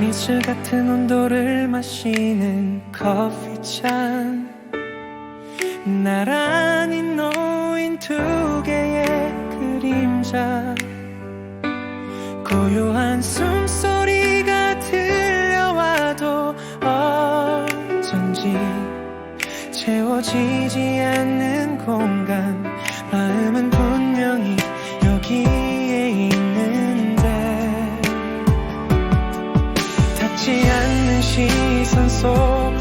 미술 같은 온도를 마시는 커피잔, 나란히 놓인 두 개의 그림자, 고요한 숨소리가 들려와도 어쩐지 채워지지 않는 공간, 마음은 분명히 여기에 있는데 닿지 않는 시선 속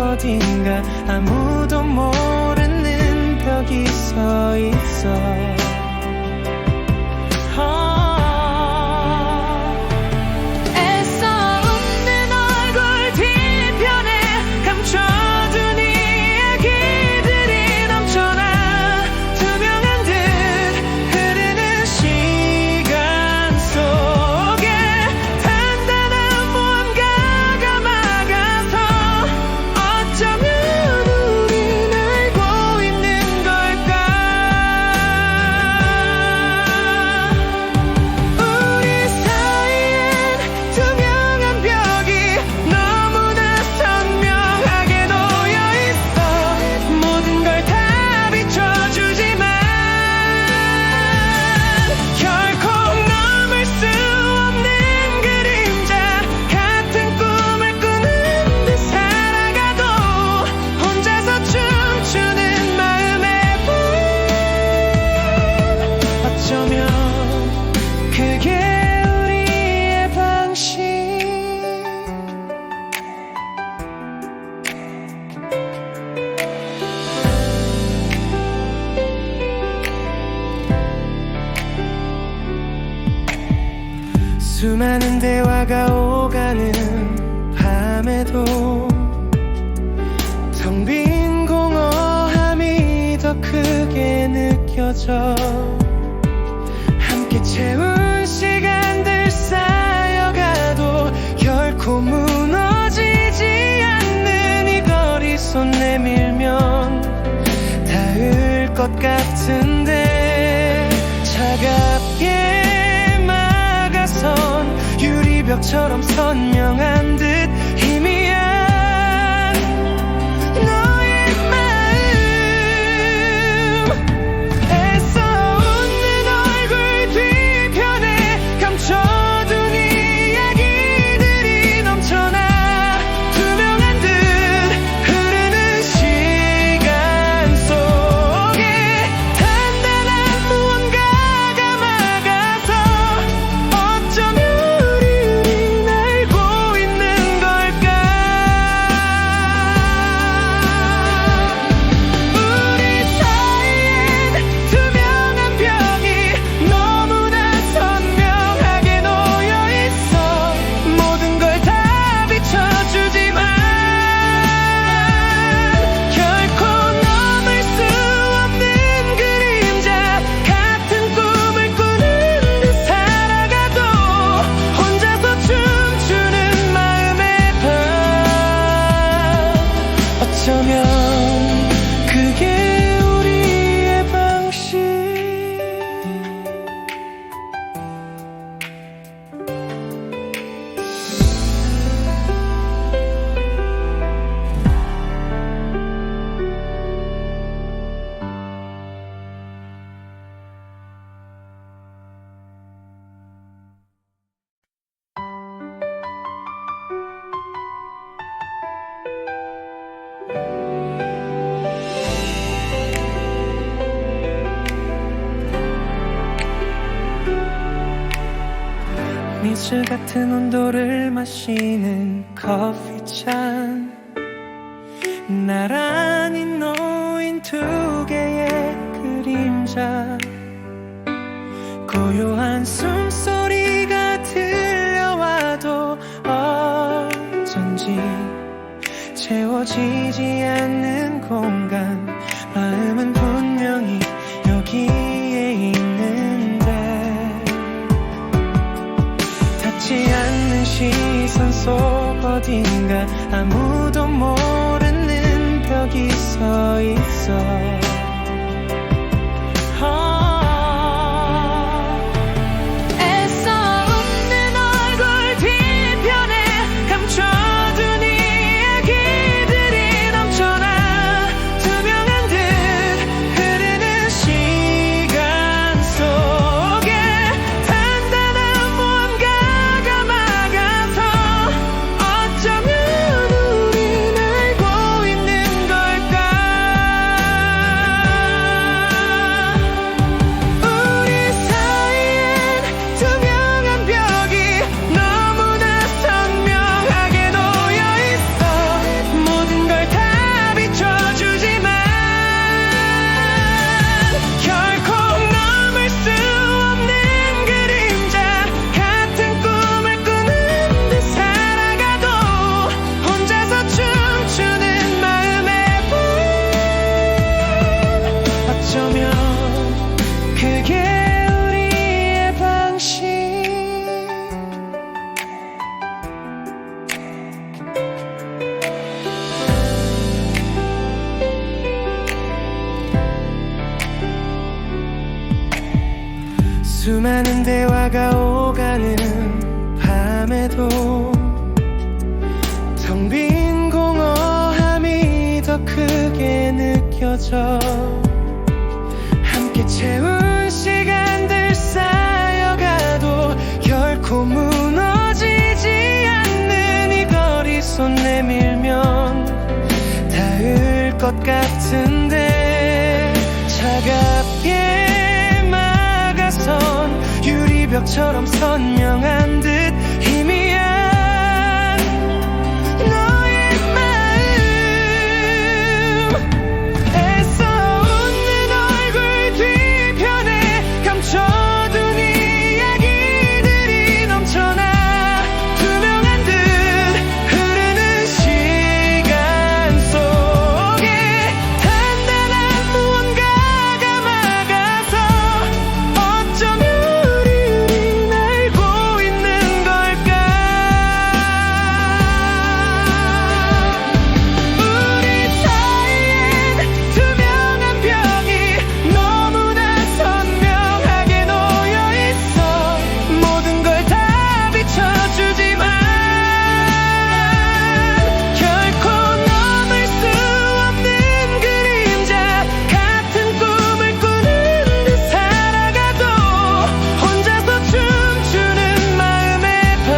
어딘가 아무도 모르는 벽이 서 있어. 수많은 대화가 오가는 밤에도 텅 빈 공허함이 더 크게 느껴져. 함께 채운 시간들 쌓여가도 결코 무너지지 않는 이 거리, 손 내밀면 닿을 것 같은데 차갑게 유리벽처럼 선명한 듯 희미한 너의 마음, 애써 웃는 얼굴 뒤편에 감춰둔 이야기들이 넘쳐나 투명한 듯 흐르는 시간 속에 단단한 무언가가 막아서 어쩌면 그게 우리의 방식. 미술 같은 온도를 마시는 커피잔, 나란히 놓인 두 개의 그림자, 고요한 숨소리가 들려와도 어쩐지 채워지지 않는 공간, 마음은 분명히 여기에 있는데 닿지 않는 시선 속 어딘가 아무도 모르는 벽이 서 있어. 애써 웃는 얼굴 뒤편에 감춰 수많은 대화가 오가는 밤에도 텅 빈 공허함이 더 크게 느껴져. 함께 채운 시간들 쌓여가도 결코 무너지지 않는 이 거리 손 내밀면 닿을 것 같은데 차갑게 막아선 유리벽처럼 선명한 듯 희미한 너의 마음. 애써 웃는 얼굴 뒤편에 감춰둔 이야기들이 넘쳐나 투명한 듯 흐르는 시간 속에 단단한 무언가가 막아서 어쩌면 우리를 알고 있는 걸까. 우리 사이엔 투명한 벽이 너무나 선명하게 놓여있어. 모든 걸 다 비춰주지만 결코 넘을 수 없는 그림자 같은 꿈을 꾸는 듯 살아가도 혼자서 춤추는 마음의 방.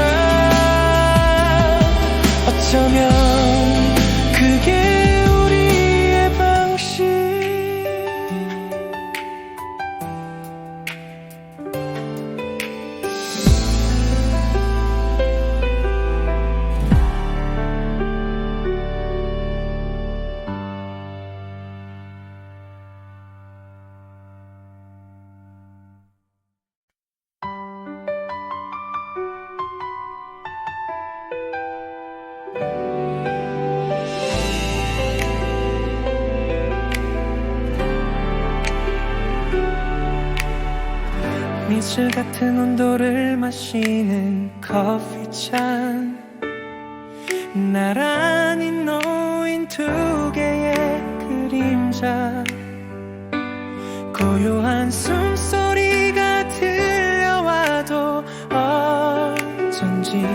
어쩌면 그게 우리의 방식. 미술 같은 온도를 마시는 커피잔, 나란히 놓인 두 개의 그림자, 고요한 숨소리가 들려와도 어쩐지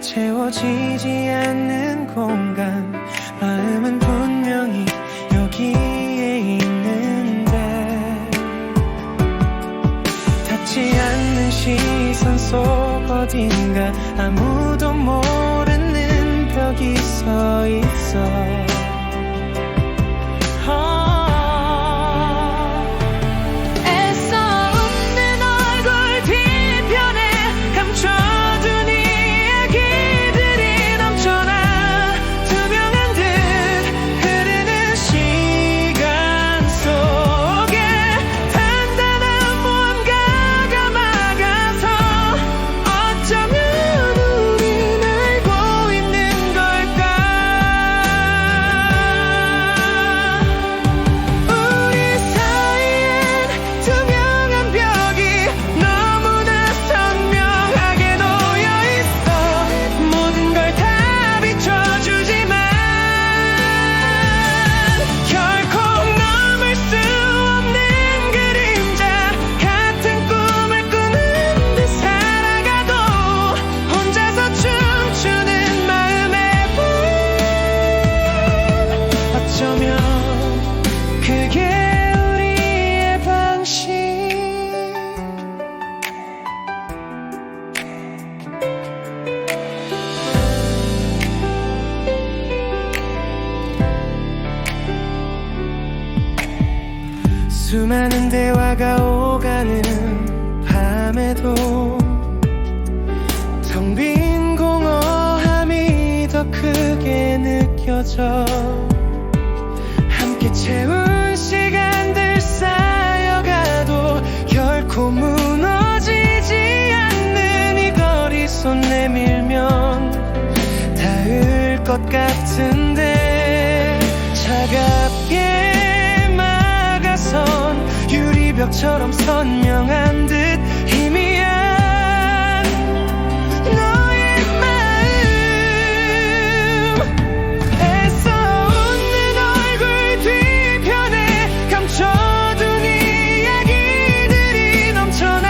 채워지지 않는 공간. 마음은 분명히 여기에 있는데 닿지 않는 시선 속 어딘가 아무도 모르는 벽이 서 있어. 애써 웃는 얼굴 뒤편에 감춰둔 이야기들이 넘쳐나 투명한 듯 흐르는 시간 속에 단단한 무언가가 막아서 어쩌면 우린 알고 있는 걸까. 우리 사이엔 투명한 벽이 너무나 선명하게 놓여있어. 모든 걸 다 비춰주지만 결코 넘을 수 없는 그림자 같은 꿈을 꾸는 듯 살아가도 혼자서 춤추는 마음의 방. 어쩌면 그게 우리의 방식. 수많은 대화가 오가는 밤에도 텅 빈 공허함이 더 크게 느껴져. 함께 채운 시간들 쌓여가도 결코 무너지지 않는 이 거리 손 내밀면 닿을 것 같은데 차갑게 막아선 유리벽처럼 선명한 듯 희미한 너의 마음. 애써 웃는 얼굴 뒤편에 감춰둔 이야기들이 넘쳐나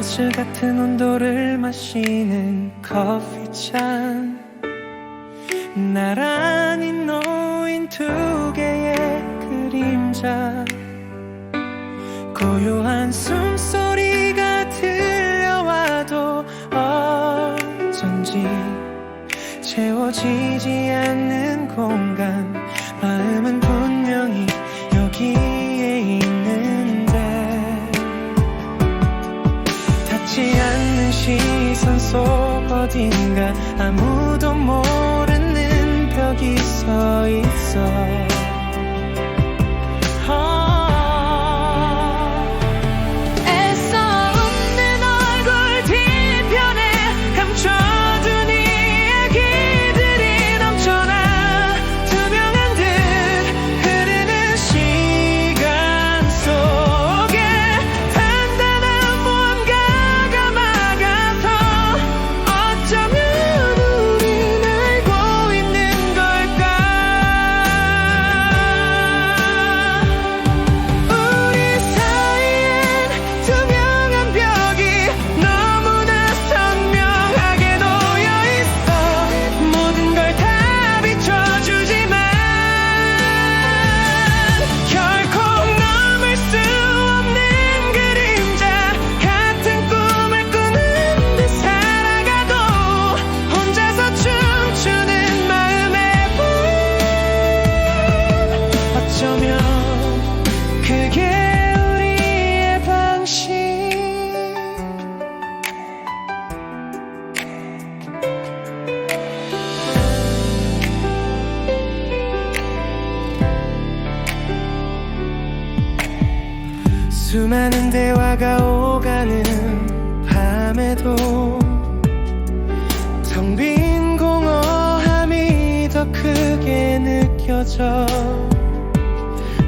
미술 같은 온도를 마시는 커피잔, 나란히 놓인 두 개의 그림자, 고요한 숨소리가 들려와도 어쩐지 채워지지 않는 공간, 마음은 분명히 여기에 있는데 닿지 않는 시선 속 어딘가 아무도 모르는 벽이 서 있어. 수많은 대화가 오가는 밤에도 텅 빈 공허함이 더 크게 느껴져.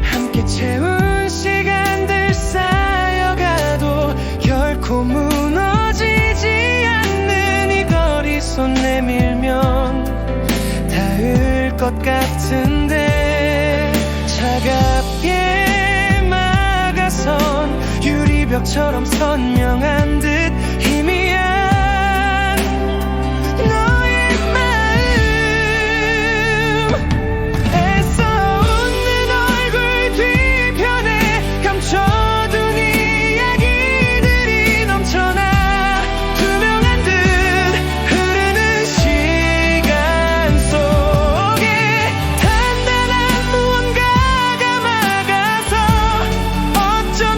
함께 채운 시간들 쌓여가도 결코 무너지지 않는 이 거리, 손 내밀면 닿을 것 같은데 차갑게 유리벽처럼 선명한 듯 희미한 너의 마음, 애써 웃는 얼굴 뒤편에 감춰둔 이야기들이 넘쳐나 투명한 듯 흐르는 시간 속에 단단한 무언가가 막아서 어쩌면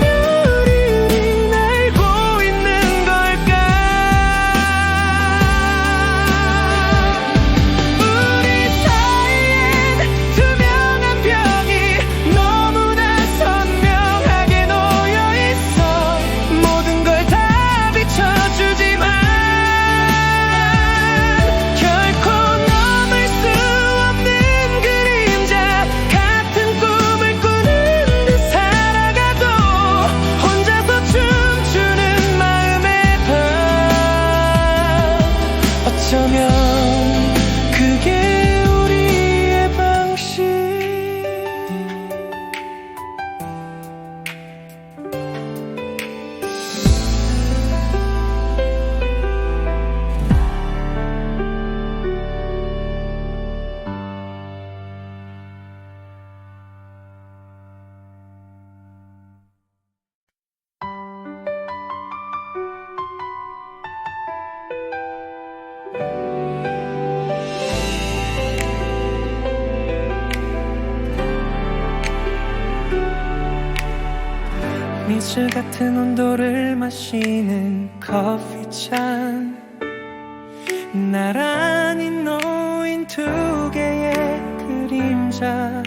그게 우리의 방식. 미술 같은 온도를 마시는 커피잔, 나란히 놓인 두 개의 그림자,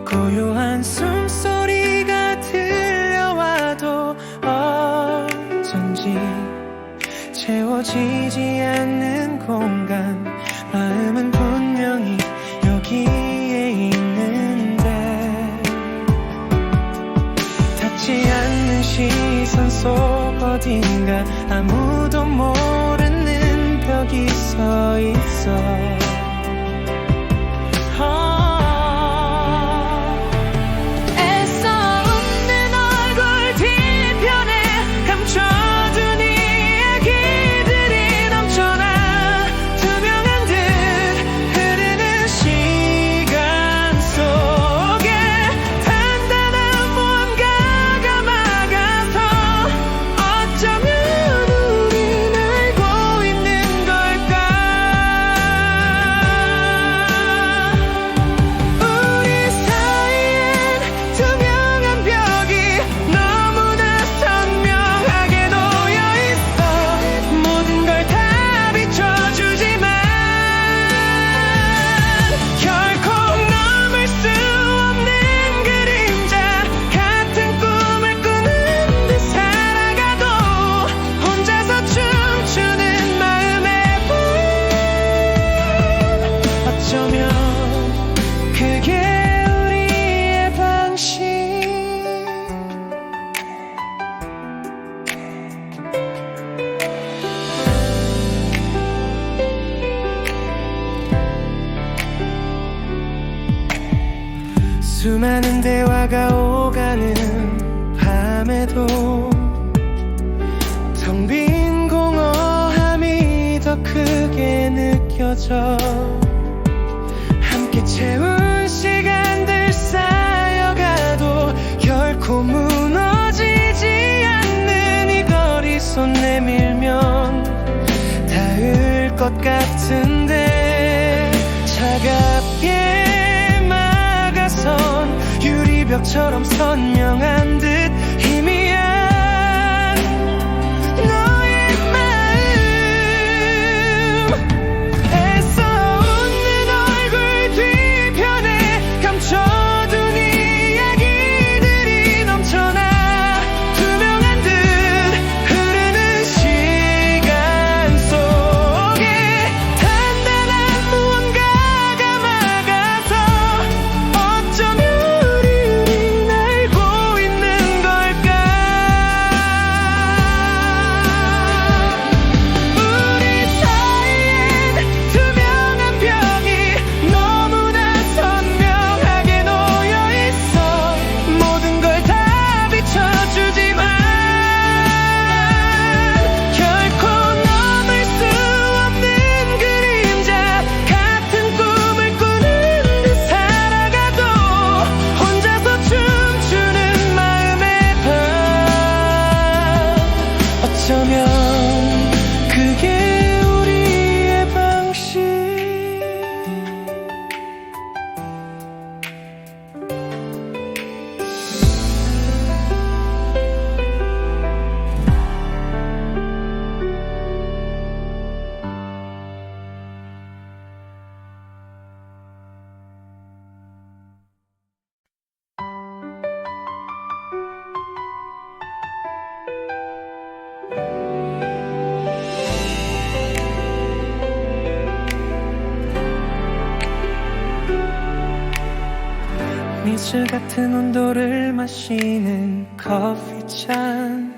고요한 숨소리가 들려와도 어쩐지 채워지지 않는 공간, 마음은 분명히 여기에 있는데 닿지 않는 시선 속 어딘가 아무도 모르는 벽이 서 있어. 애써 웃는 얼굴 뒤편에 감춰 수많은 대화가 오가는 밤에도 텅 빈 공허함이 더 크게 느껴져. 함께 채운 시간들 쌓여가도 결코 무너지지 않는 이 거리 손 내밀면 닿을 것 같은데 차갑게 막아선 유리벽처럼 선명한 듯 희미한 너의 마음. 애써 웃는 얼굴 뒤편에 감춰둔 이야기들이 넘쳐나 투명한 듯 흐르는 시간 속에 단단한 무언가가 막아서 어쩌면 우리는 알고 있는 걸까. 우리 사이엔 투명한 벽이 너무나 선명하게 놓여있어. 모든 걸 다 비춰주지만 결코 넘을 수 없는 그림자 같은 꿈을 꾸는 듯 살아가도 혼자서 춤추는 마음의 밤. 어쩌면 그게 우리의 방식. 미술 같은 온도를 마시는 커피잔,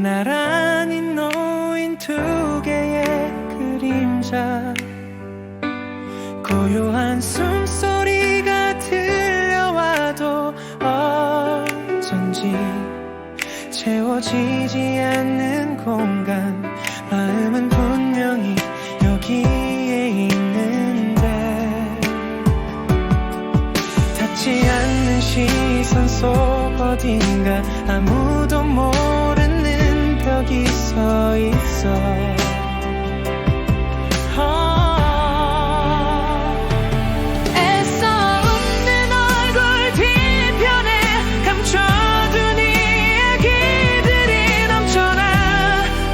나란히 놓인 두 개의 그림자, 고요한 숨소리가 들려와도 어쩐지 채워지지 않는 공간. 마음은 분명히 여기에 있는데 닿지 않는 시선 속 어딘가 아무도 모르는 벽이 서 있어. 애써 웃는 얼굴 뒤편에 감춰둔 이야기들이 넘쳐나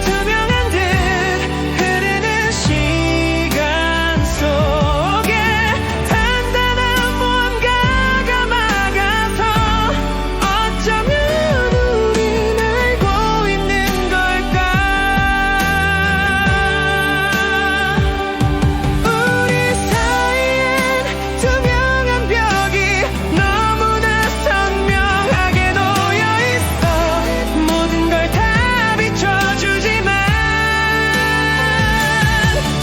투명한 듯 흐르는 시간 속에 단단한 무언가가 막아서 어쩌면 우린 알고 있는 걸까. 우리 사이엔 투명한 벽이 너무나 선명하게 놓여있어. 모든 걸 다 비춰주지만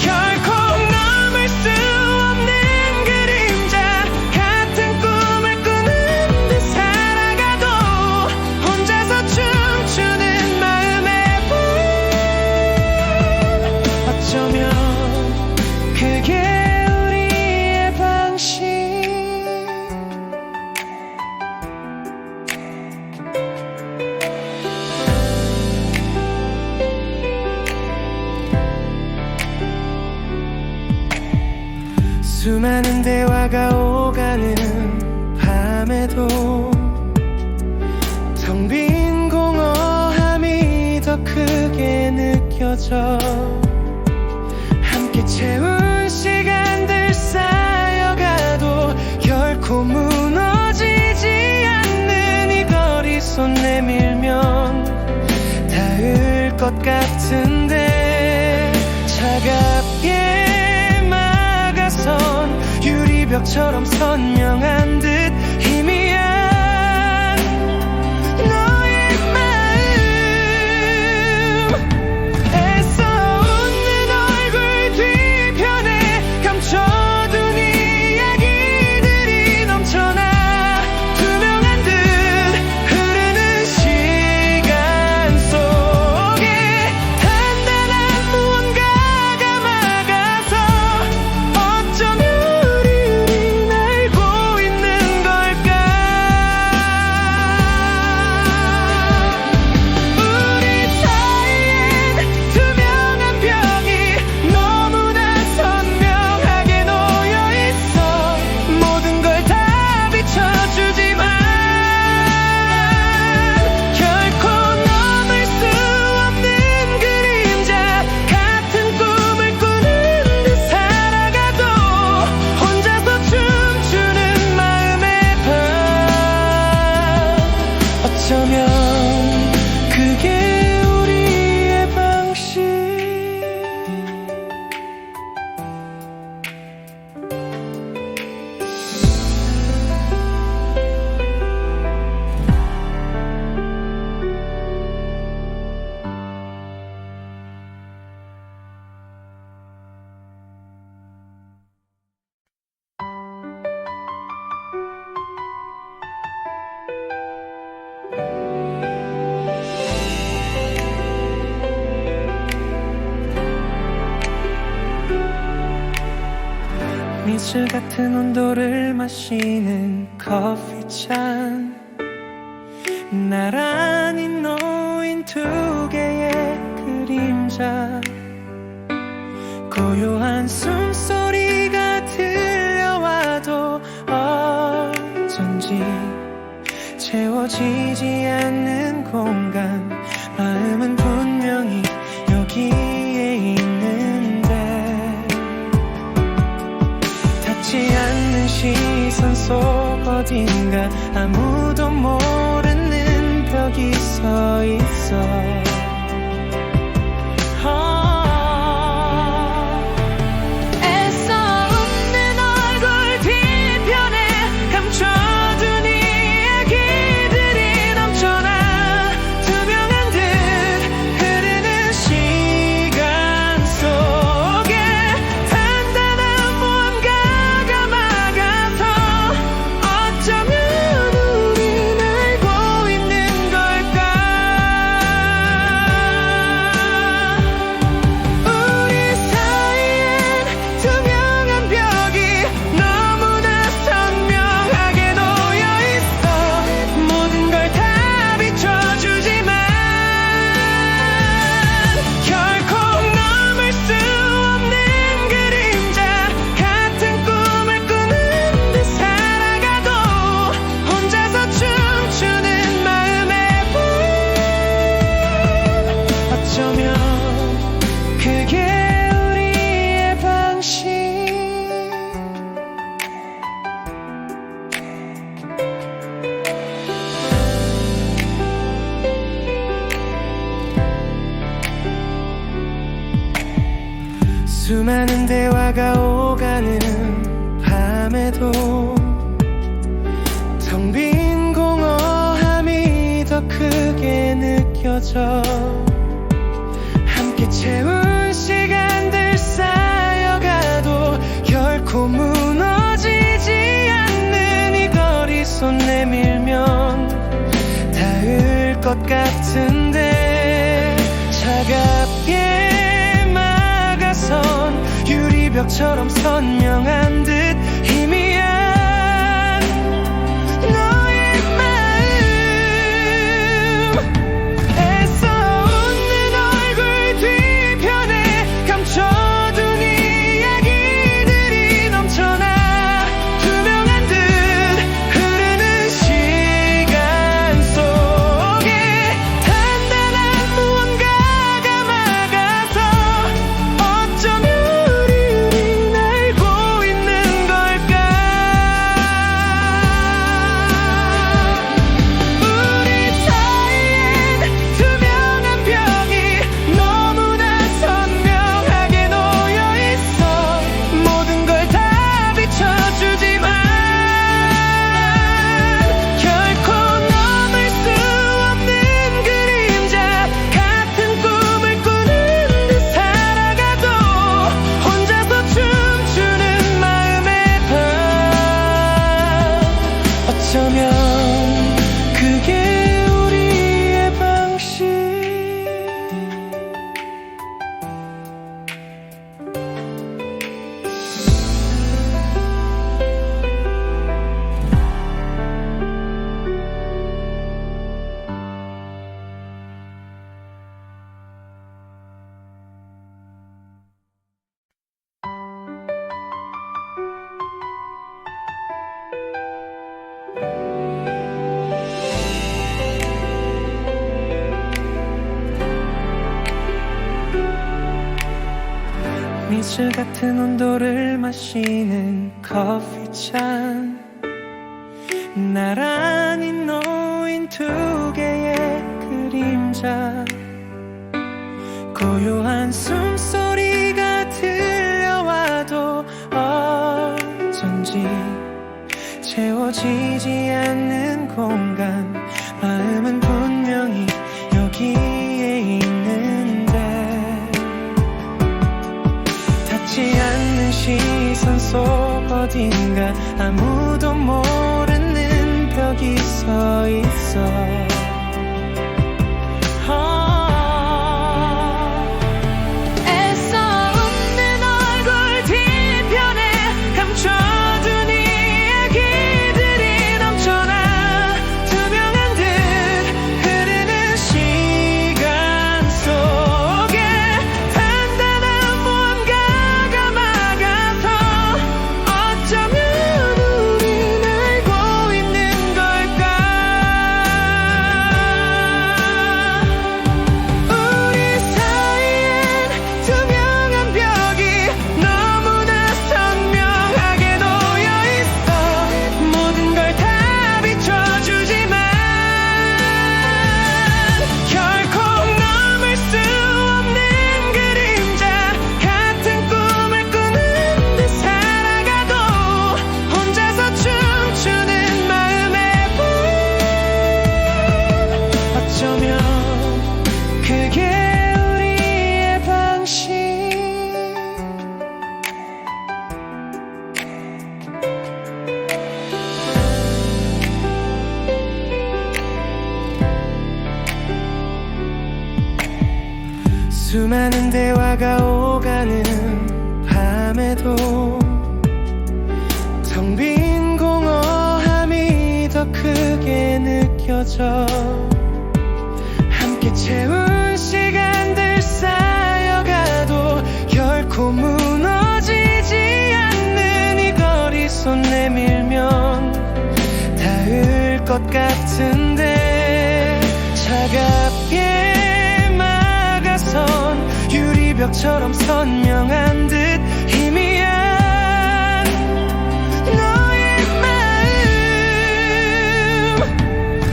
결코 넘을 수 없는 그림자 같은 꿈을 꾸는 듯 살아가도 혼자서 춤추는 마음의 밤. 어쩌면 그게 우리의 방식. 수많은 대화가 오가는 밤에도 텅 빈 공허함이 더 크게 느껴져. 함께 채운 시간들 쌓여가도 결코 무너지지 않는 이 거리 손 내밀면 닿을 것 같은데 차갑게 막아선 유리벽처럼 선명한 듯 희미한 너의 마음. 애써 웃는 얼굴 뒤편에 감춰둔 이야기들이 넘쳐나 이슬 같은 온도를 마시는 커피잔, 나란히 놓인 두 개의 그림자, 고요한 숨소리가 들려와도 어쩐지 채워지지 않는 공간, 마음은 분명히 여기에 있는데 닿지 않는 시선 속 어딘가 아무도 모르는 벽이 서 있어. 수많은 대화가 오가는 밤에도 텅 빈 공허함이 더 크게 느껴져. 함께 채운 시간들 쌓여가도 결코 무너지지 않는 이 거리, 손 내밀면 닿을 것 같은데 차갑게 유리벽처럼 선명한 듯 희미한 너의 마음, 애써 웃는 얼굴 뒤편에 감춰둔 이야기들이 넘쳐나 투명한 듯 흐르는 시간 속에 단단한 무언가가 막아서 어쩌면 어쩌면 그게 우리의 방식. 이슬 같은 온도를 마시는 커피잔, 나란히 놓인 두 개의 그림자, 고요한 숨소리가 들려와도 어쩐지 채워지지 않는 공간, 마음은 분명히 여기에 있는데 닿지 않는 시선 속 어딘가 아무도 모르는 벽이 서 있어. 애써 웃는 얼굴 뒤편에 감춰 수많은 대화가 오가는 밤에도 텅 빈 공허함이 더 크게 느껴져. 함께 채운 시간들 쌓여가도 결코 무너지지 않는 이 거리 손 내밀면 닿을 것 같은데 차갑게 막아선 유리벽처럼 선명한 듯 희미한 너의 마음.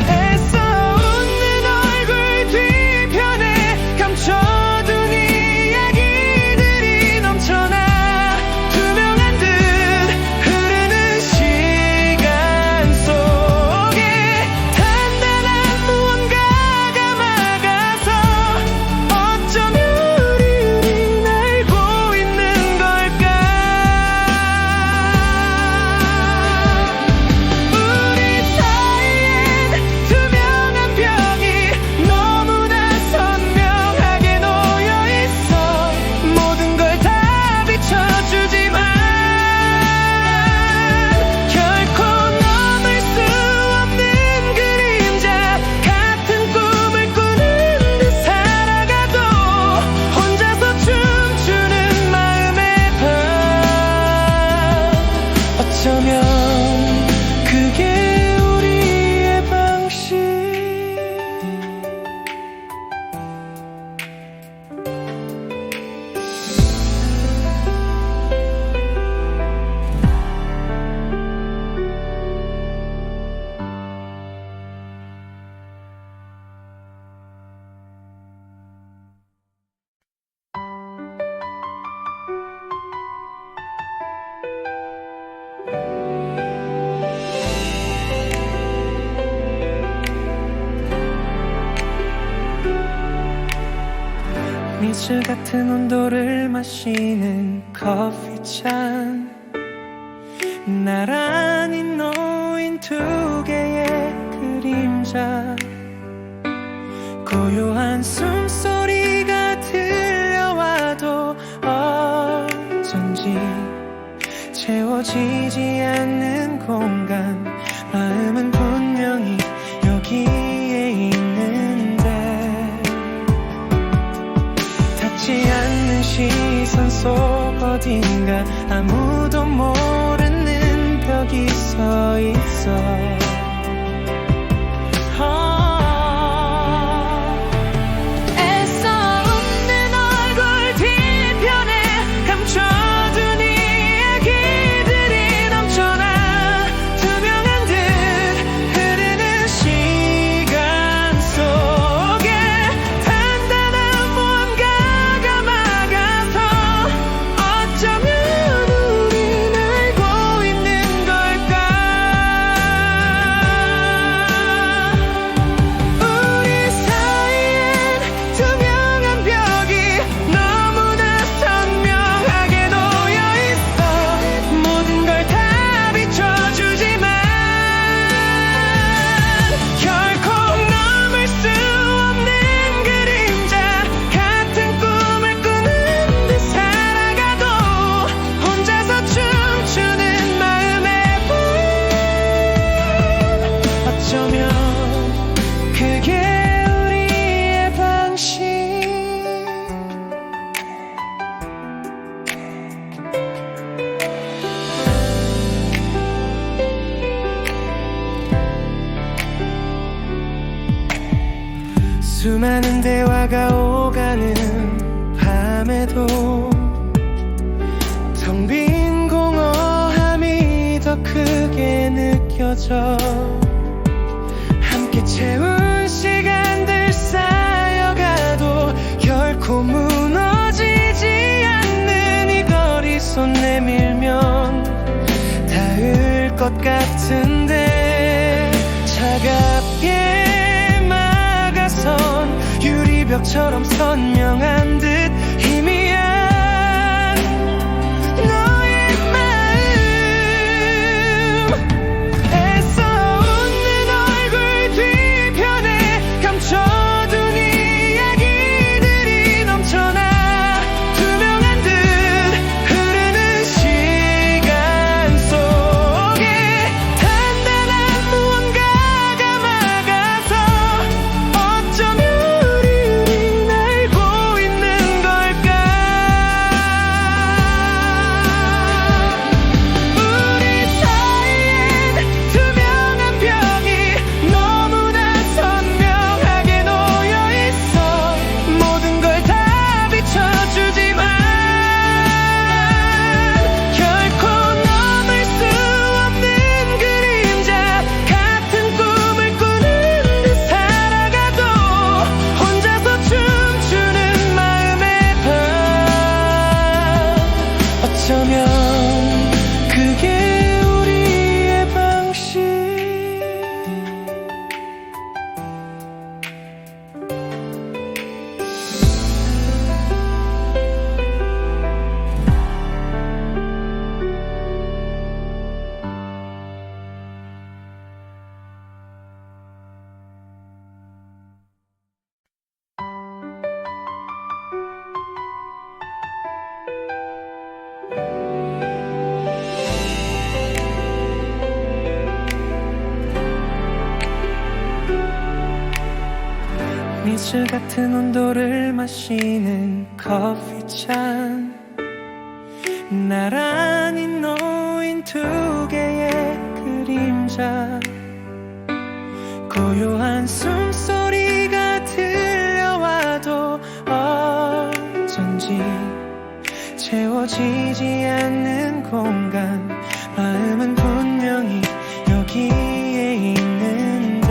애써 웃는 얼굴 뒤편에 감춰둔 이야기들이 넘쳐나 투명한 듯 흐르는 시간 속에 단단한 무언가가 막아서 어쩌면 우리는 알고 있는 걸까. 우리 사이엔 투명한 벽이 너무나 선명하게 놓여있어. 모든 걸 다 비춰주지만 결코 넘을 수 없는 그림자 같은 꿈을 꾸는 듯 살아가도 혼자서 춤추는 마음의 밤. 어쩌면 그게 우리의 방식. 미술 같은 온도를 마시는 커피잔, 나란히 놓인 두 개의 그림자. 고요한 숨소리가 들려와도 어쩐지 채워지지 않는 공간. 마음은 분명히 여기에 있는데 닿지 않는 시선 속 어딘가 아무도 모르는 벽이 서 있어. 애써 웃는 얼굴 뒤편에 감춰둔 이야기들이 넘쳐나 투명한 듯 흐르는 시간 속에 단단한 무언가가 막아서 어쩌면 우린 알고 있는 걸까. 우리 사이엔 투명한 벽이 너무나 선명하게 놓여있어. 모든 걸 다 비춰주지만 결코 넘을 수 없는 그림자 같은 꿈을 꾸는 듯 살아가도 혼자서 춤추는 마음의 밤. 어쩌면 그게 우리의 방식. 수많은 대화가 오가는 밤에도 텅 빈 공허함이 더 크게 느껴져. 함께 채운 시간들 쌓여가도 결코 무너지지 않는 이 거리 손 내밀면 닿을 것 같은데 차갑게 막아선 유리벽처럼 선명한 듯 희미한 너의 마음. 애써 웃는 얼굴 뒤편에 감춰둔 이야기들이 넘쳐나 미술 같은 온도를 마시는 커피잔, 나란히 놓인 두 개의 그림자, 고요한 숨소리가 들려와도 어쩐지 채워지지 않는 공간, 마음은 분명히 여기에 있는데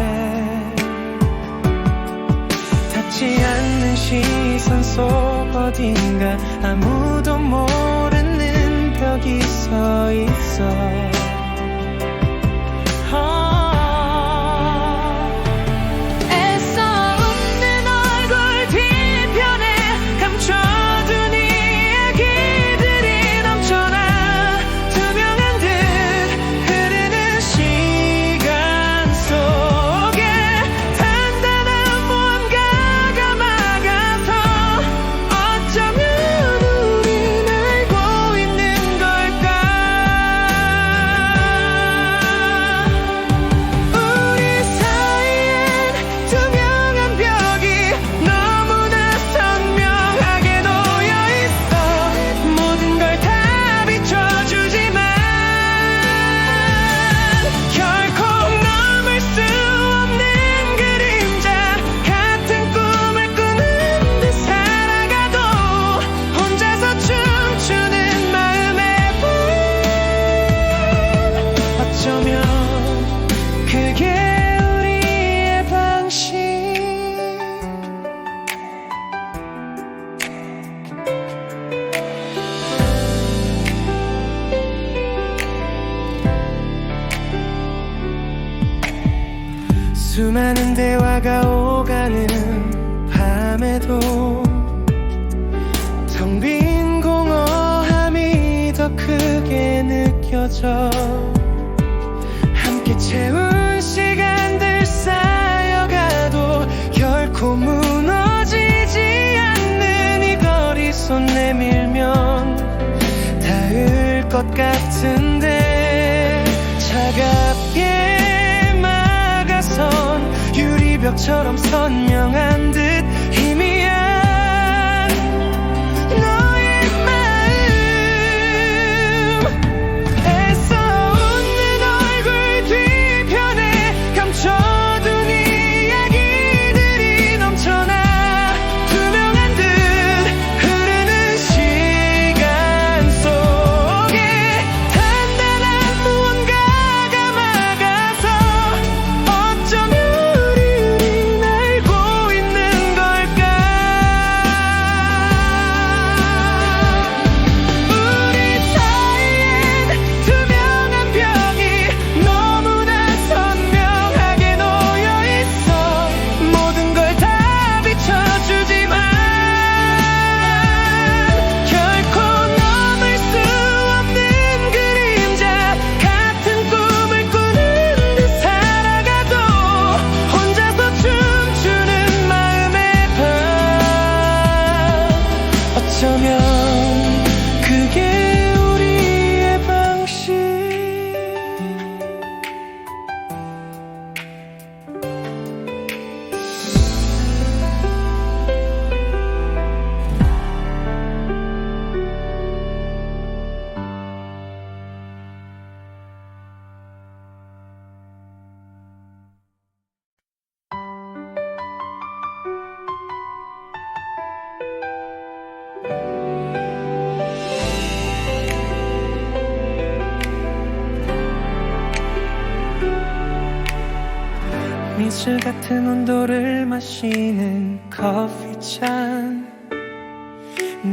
닿지 않는 시선 속 어딘가 아무도 모르는 벽이 서 있어. 수많은 대화가 오가는 밤에도 텅 빈 공허함이 더 크게 느껴져. 함께 채운 시간들 쌓여가도 결코 무너지지 않는 이 거리, 손 내밀면 닿을 것 같은데 차갑게 유리벽처럼 선명한 듯 희미한 너의 마음, 애써 웃는 얼굴 뒤편에 감춰둔 이야기들이 넘쳐나 투명한 듯 흐르는 시간 속에 단단한 무언가가 막아서 어쩌면 그게 우리의 방식. 미술 같은 온도를 마시는 커피잔,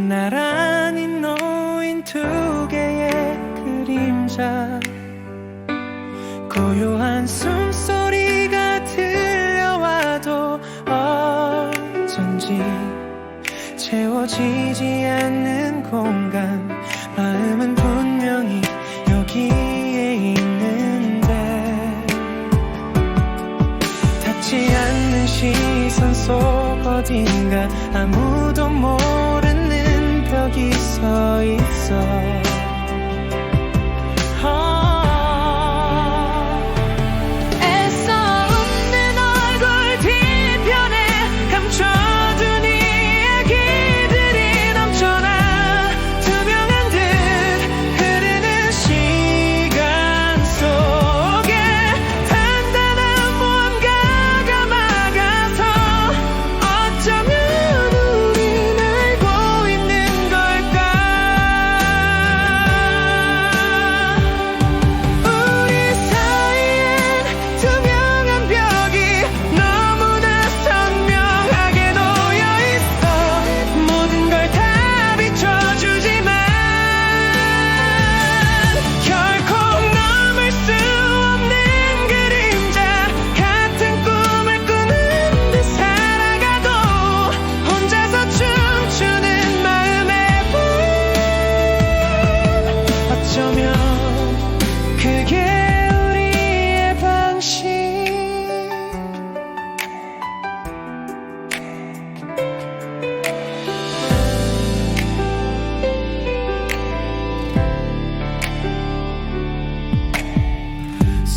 나란히 놓인 두 개의 그림자, 고요한 숨소리가 들려와도 어쩐지 채워지지 않는 공간, 마음은 분명히 여기에 있는데 닿지 않는 시선 속 어딘가 아무도 모르는 벽이 서 있어. 애써 웃는 얼굴 뒤편에 감춰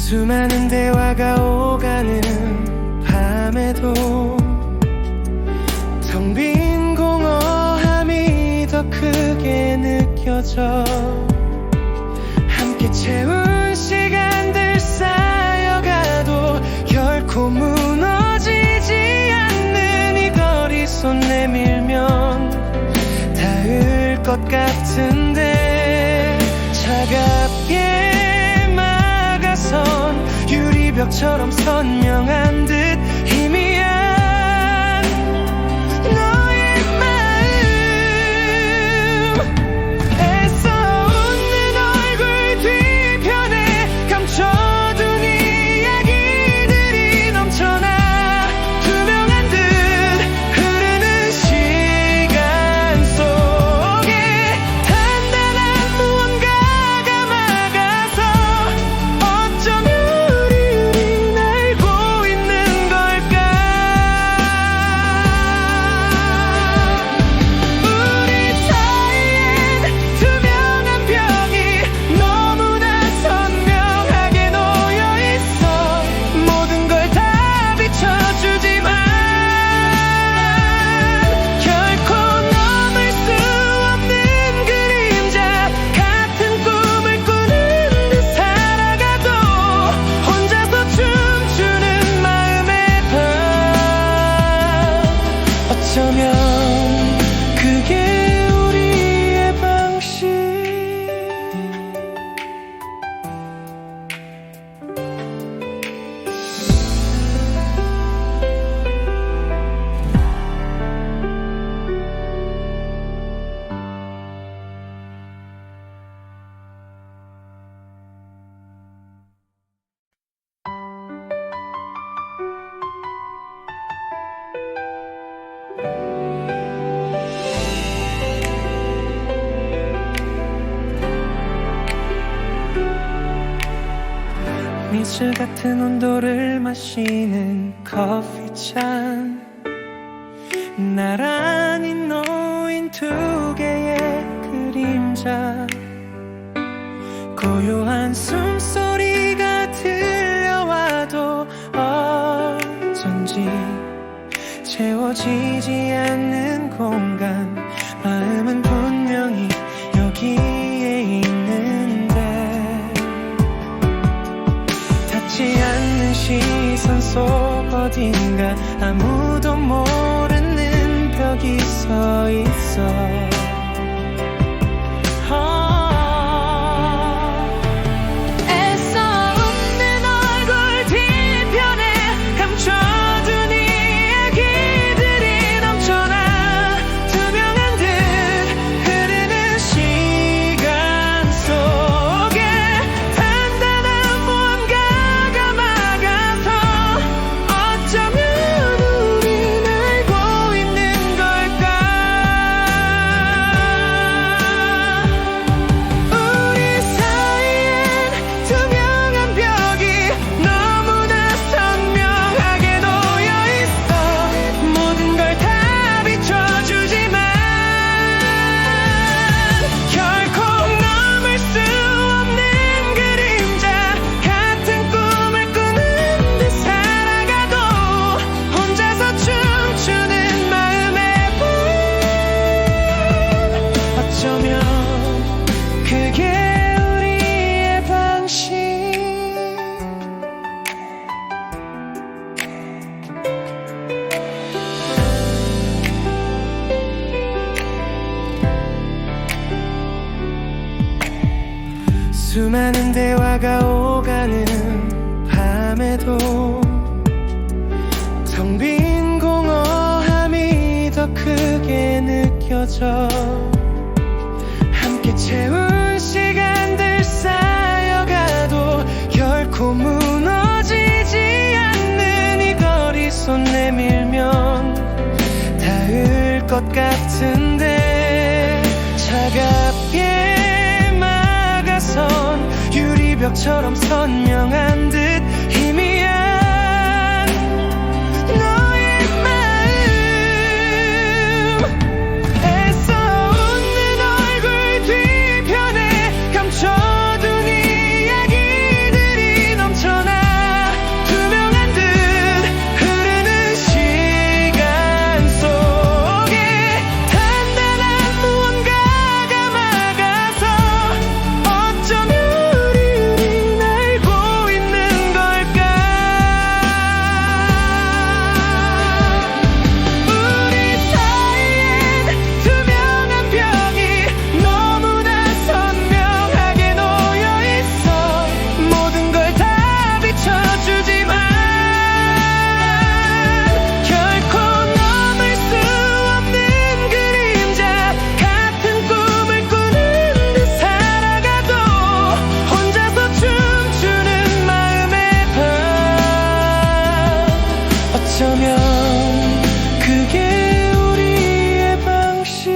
수많은 대화가 오가는 밤에도 텅 빈 공허함이 더 크게 느껴져. 함께 채운 시간들 쌓여가도 결코 무너지지 않는 이 거리 손 내밀면 닿을 것 같은데 차갑게 막아선 유리벽처럼 선명한 듯 희미한 너의 마음. 애써 웃는 얼굴 뒤편에 감춰둔 이야기들이 넘쳐나 투명한 듯 흐르는 시간 속에 단단한 무언가가 막아서 어쩌면 우린 알고 있는 걸까. 우리 사이엔 투명한 벽이 너무나 선명하게 놓여있어. 모든 걸 다 비춰주지만 결코 넘을 수 없는 그림자 같은 꿈을 꾸는 듯 살아가도 혼자서 춤추는 마음의 방. 어쩌면 그게 우리의 방식. 미술 같은 온도를 마시는 커피잔, 나란히 놓인 두 개의 그림자, 고요한 숨소리가 들려와도 어쩐지 채워지지 않는 공간. 마음은 분명히 여기에 있는데 닿지 않는 시선 속 어딘가 아무도 모르는 벽이 서 있어. 애써 웃는 얼굴 뒤편에 감춰둔 이야기들이 넘쳐나 투명한 듯 흐르는 시간 속에 단단한 무언가가 막아서 어쩌면 우린 알고 있는 걸까. 우리 사이엔 투명한 벽이 너무나 선명하게 놓여있어. 모든 걸 다 비춰주지만 결코 넘을 수 없는 그림자 같은 꿈을 꾸는 듯 살아가도 혼자서 춤추는 마음의 방. 어쩌면 그게 우리의 방식. 수많은 대화가 오가는 밤에도 텅 빈 공허함이 더 크게 느껴져. 함께 채운 시간들 쌓여가도 결코 무너지지 않는 이 거리 손 내밀면 닿을 것 같은데 차갑게 막아선 유리벽처럼 선명한 듯 희미한 너의 마음. 애써 웃는 얼굴 뒤편에 감춰둔 이야기들이 넘쳐나 어쩌면 그게 우리의 방식.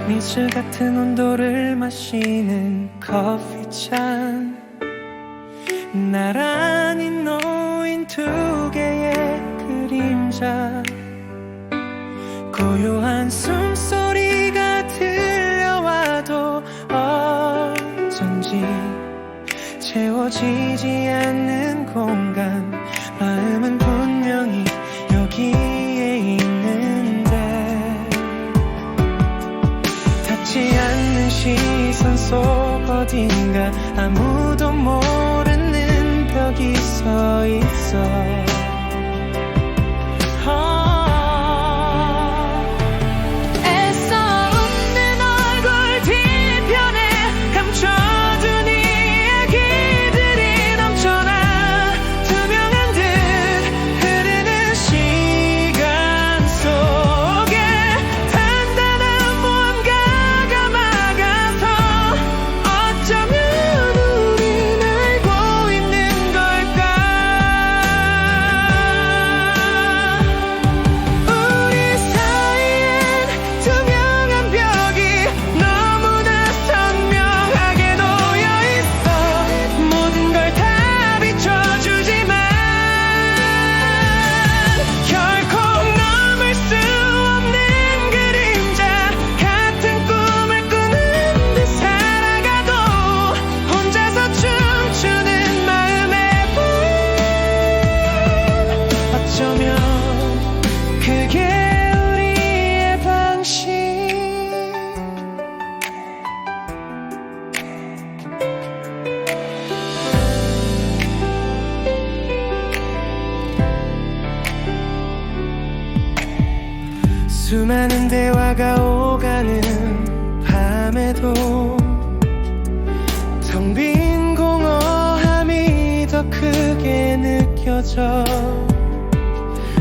미술 같은 온도를 마시는 커피잔, 나란히 놓인 두 개의 그림자, 고요한 숨소리가 들려와도 어쩐지 채워지지 않는 공간, 마음은 분명히 여기에 있는데 닿지 않는 시선 속 어딘가 아무도 모르는 벽이 서 있어. 애써 웃는 얼굴 뒤편에 감춰둔 이야기들이 넘쳐나 투명한 듯 흐르는 시간 속에 단단한 무언가가 막아서 어쩌면 우린 알고 있는 걸까. 우리 사이엔 투명한 벽이 너무나 선명하게 놓여있어. 모든 걸 다 비춰주지만 결코 넘을 수 없는 그림자 같은 꿈을 꾸는 듯 살아가도 혼자서 춤추는 마음의 분. 어쩌면 그게 우리의 방식. 수많은 대화가 오가는 밤에도 텅 빈 공허함이 더 크게 느껴져.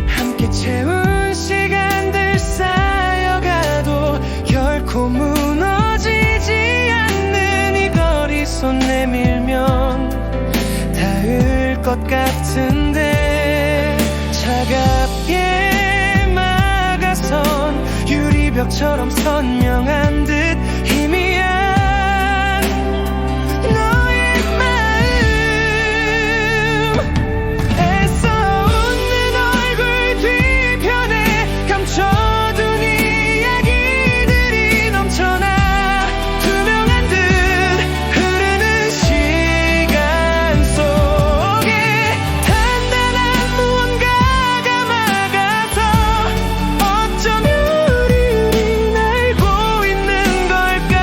함께 채운 시간들 쌓여가도 결코 무너지지 않는 이 거리, 손 내밀면 닿을 것 같은데 차갑게 막아선 유리벽처럼 선명한 듯 희미한 너의 마음. 애써 웃는 얼굴 뒤편에 감춰둔 이야기들이 넘쳐나 투명한 듯 흐르는 시간 속에 단단한 무언가가 막아서 어쩌면 우린 알고 있는 걸까.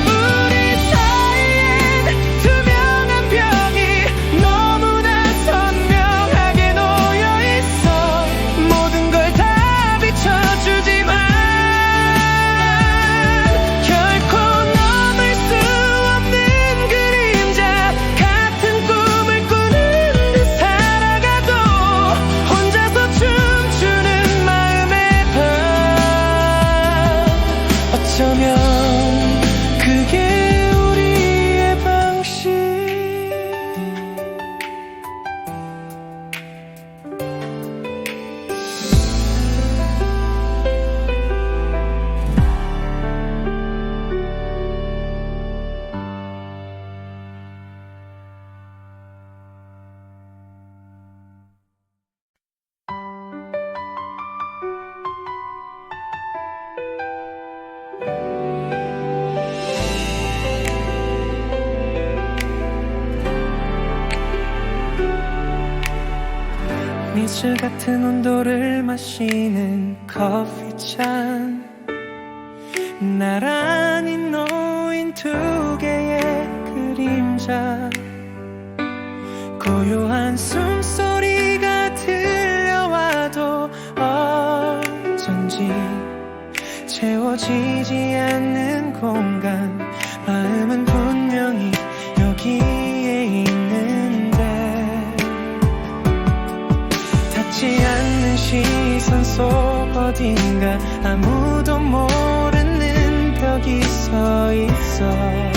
우리 사이엔 투명한 벽이 너무나 선명하게 놓여있어. 모든 걸 다 비춰주지만 결코 넘을 수 없는 그림자 같은 꿈을 꾸는 듯 살아가도 혼자서 춤추는 마음의 밤. 어쩌면 그게 우리의 방식. 미술 같은 온도를 마시는 커피잔, 나란히 놓인 놓인 두 개의 그림자 고요한 숨소리가 들려와도 어쩐지 채워지지 않는 공간 마음은 분명히 여기에 있는데 닿지 않는 시선 속 어딘가 아무도 모르는 벽이 서 있어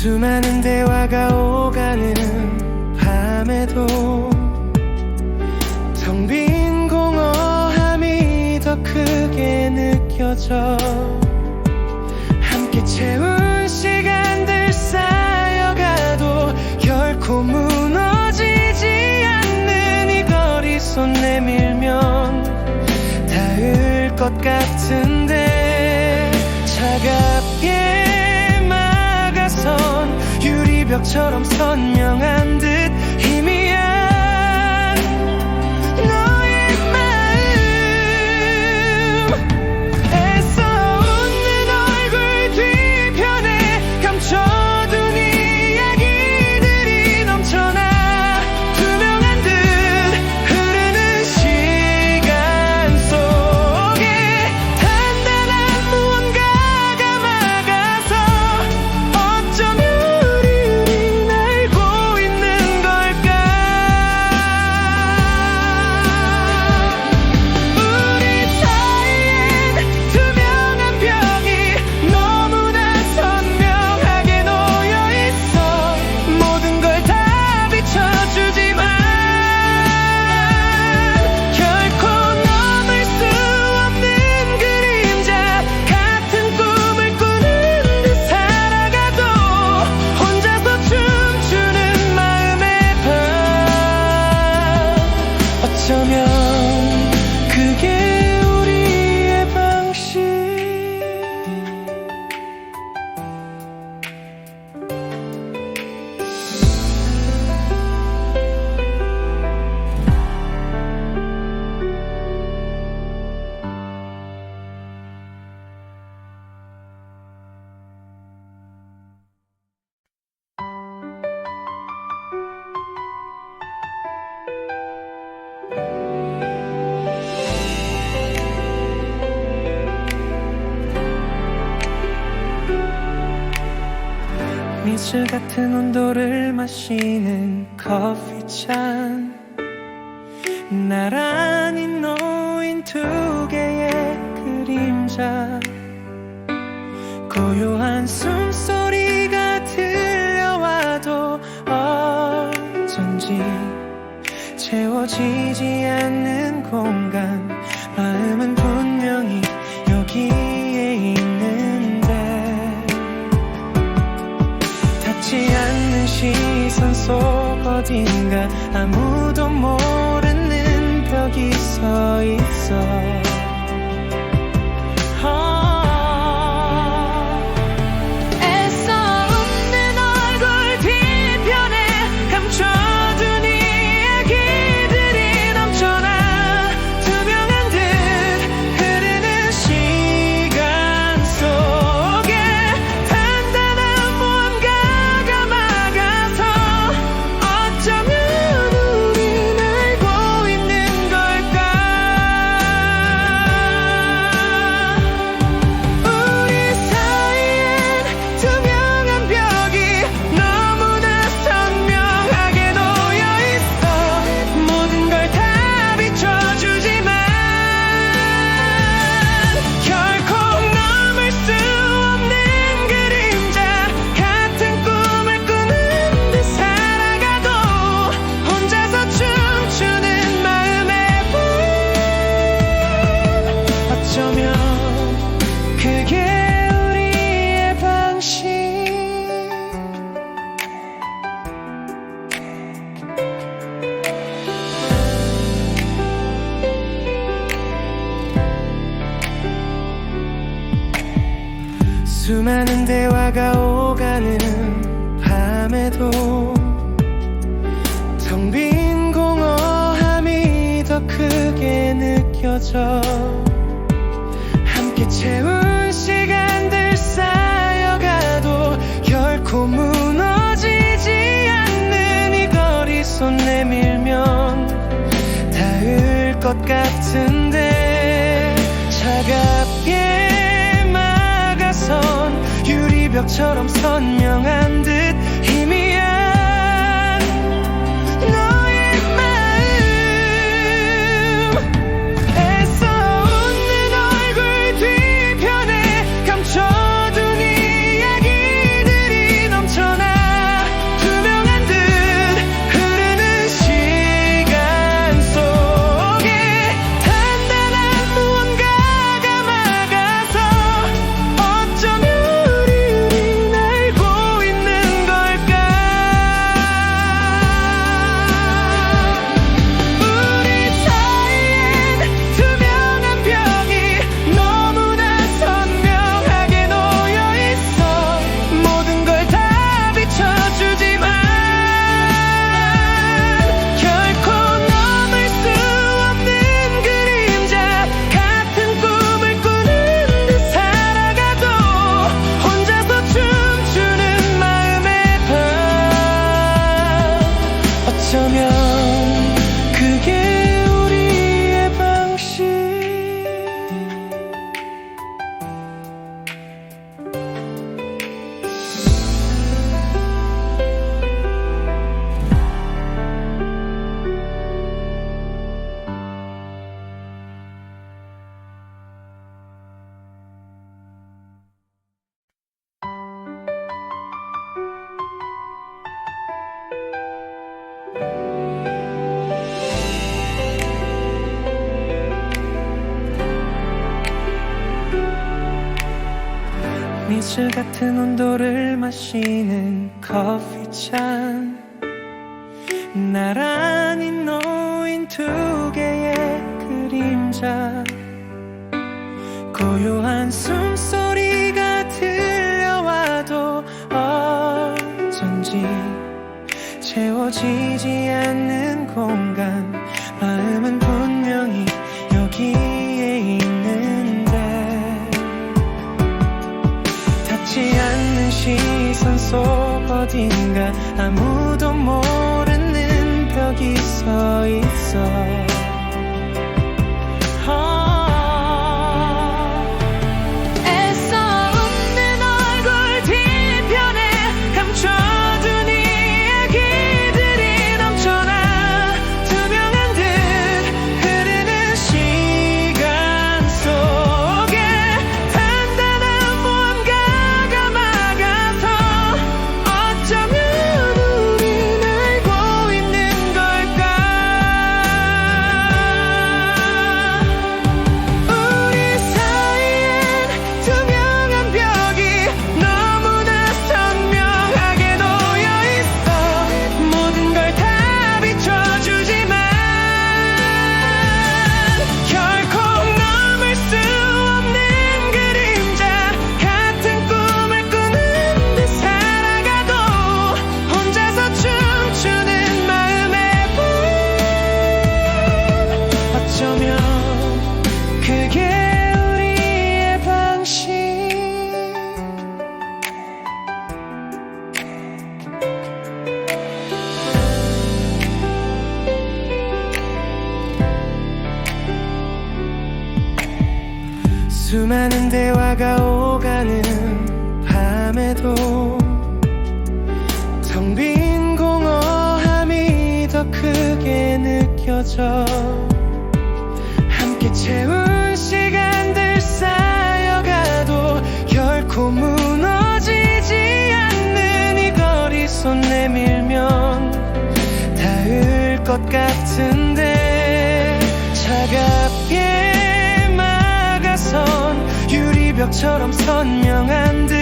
수많은 대화가 오가는 밤에도 텅 빈 공허함이 더 크게 느껴져 함께 채운 시간들 쌓여가도 결코 무너지지 않는 이 거리 손 내밀면 닿을 것 같은데 차갑게 유리벽처럼 선명한 듯 희미한 너의 마음 애써 웃는 얼굴 뒤편에 감춰둔 이야기들이 넘쳐나 투명한 듯 흐르는 시간 속에 단단한 무언가가 막아서 어쩌면 어쩌면 그게 우리의 방식 미술 같은 온도를 마시는 커피잔 나란히 놓인 두 개의 그림자 고요한 숨소리가 들려와도 어쩐지 채워지지 않는 공간 마음은 분명히 여기에 있는데 닿지 않는 시선 속 어딘가 아무도 모르는 벽이 서 있어 수많은 대화가 오가는 밤에도 텅 빈 공허함이 더 크게 느껴져. 함께 채운 시간들 쌓여가도 결코 무너지지 않는 이 거리 손 내밀면 닿을 것 같은데 차갑게 막아선 유리벽처럼 선명한 듯 희미한 너의 마음. 애써 웃는 얼굴 뒤편에 감춰둔 이야기들이 넘쳐나 투명한 듯 흐르는 시간 속에 단단한 무언가가 막아서 어쩌면 우리는 알고 있는 걸까. 우리 사이엔 투명한 벽이 너무나 선명하게 놓여있어. 모든 걸 다 비춰주지만 결코 넘을 수 없는 그림자 같은 꿈을 꾸는 듯 살아가도 혼자서 춤추는 마음의 밤. 어쩌면 그게 우리의 방식. 미술 같은 온도를 마시는 커피잔, 나란히 놓인 두 개의 그림자, 고요한 숨소리가 들려와도 어쩐지 채워지지 않는 공간. 마음은 분명히 여기에 있는데 닿지 않는 시선 속 어딘가 아무도 모르는 벽이 서 있어. 애써 웃는 얼굴 뒤편에 감춰둔 이야기들이 넘쳐나 투명한 듯 흐르는 시간 속에 단단한 무언가가 막아서 어쩌면 우린 알고 있는 걸까. 우리 사이엔 투명한 벽이 너무나 선명하게 놓여있어. 모든 걸 다 비춰주지만 결코 넘을 수 없는 그림자 같은 꿈을 꾸는 듯 살아가도 혼자서 춤추는 마음의 밤. 어쩌면 그게 우리의 방식. 수많은 대화가 오가는 밤에도 텅 빈 공허함이 더 크게 느껴져. 함께 채운 시간들 쌓여가도 결코 무너지지 않는 이 거리 손 내밀면 닿을 것 같은데 차갑게 막아선 유리벽처럼 선명한 듯